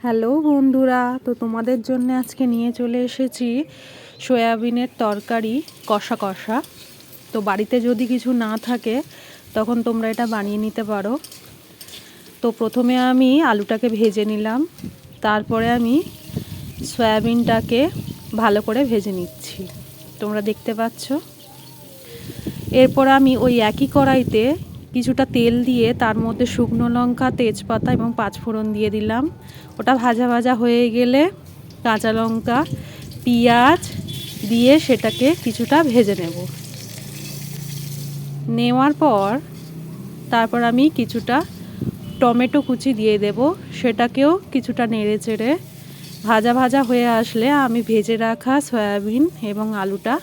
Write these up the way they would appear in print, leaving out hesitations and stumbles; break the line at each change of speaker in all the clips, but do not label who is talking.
Hello বন্ধুরা, তো তোমাদের জন্য আজকে নিয়ে চলে এসেছি সয়াবিনের তরকারি কষা কষা। তো বাড়িতে যদি কিছু না থাকে তখন তোমরা এটা বানিয়ে নিতে পারো। তো প্রথমে আমি আলুটাকে ভেজে নিলাম, তারপরে আমি সয়াবিনটাকে ভালো করে ভেজে নিচ্ছি, তোমরা দেখতে পাচ্ছ। এরপর আমি ওই একই কড়াইতে কিছুটা তেল দিয়ে তার মধ্যে শুকনো লঙ্কা, তেজপাতা এবং পাঁচফোড়ন দিয়ে দিলাম। ওটা ভাজা ভাজা হয়ে গেলে কাঁচা লঙ্কা, পেঁয়াজ দিয়ে সেটাকে কিছুটা ভেজে নেওয়ার পর তারপর আমি কিছুটা টমেটো কুচি দিয়ে দেব। সেটাকেও কিছুটা নেড়ে চেড়ে ভাজা ভাজা হয়ে আসলে আমি ভেজে রাখা সয়াবিন এবং আলুটা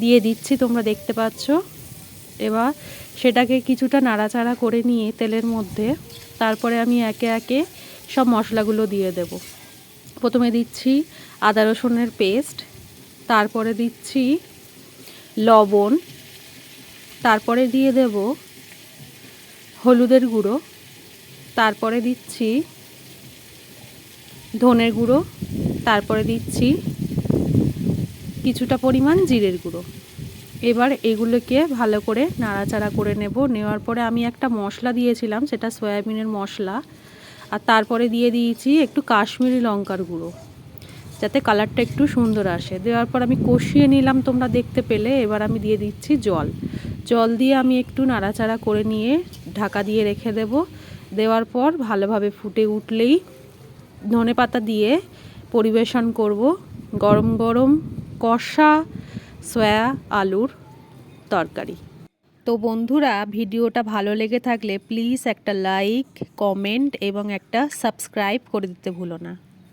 দিয়ে দিচ্ছি, তোমরা দেখতে পাচ্ছ। এবার সেটাকে কিছুটা নাড়াচাড়া করে নিয়ে তেলের মধ্যে তারপরে আমি একে একে সব মশলাগুলো দিয়ে দেব। প্রথমে দিচ্ছি আদা রসুনের পেস্ট, তারপরে দিচ্ছি লবণ, তারপরে দিয়ে দেব হলুদের গুঁড়ো, তারপরে দিচ্ছি ধনের গুঁড়ো, তারপরে দিচ্ছি কিছুটা পরিমাণ জিরের গুঁড়ো। এবার এগুলোকে ভালো করে নাড়াচাড়া করে নেওয়ার পরে আমি একটা মশলা দিয়েছিলাম, সেটা সয়াবিনের মশলা, আর তারপরে দিয়ে দিয়েছি একটু কাশ্মীরি লঙ্কার গুঁড়ো যাতে কালারটা একটু সুন্দর আসে। দেওয়ার পর আমি কষিয়ে নিলাম, তোমরা দেখতে পেলে। এবার আমি দিয়ে দিচ্ছি জল দিয়ে আমি একটু নাড়াচাড়া করে নিয়ে ঢাকা দিয়ে রেখে দেওয়ার পর ভালোভাবে ফুটে উঠলেই ধনেপাতা দিয়ে পরিবেশন করব গরম গরম কষা সয়া আলুর তরকারি। তো বন্ধুরা, ভিডিওটা ভালো লেগে থাকলে প্লিজ একটা লাইক, কমেন্ট এবং একটা সাবস্ক্রাইব করে দিতে ভুলো না।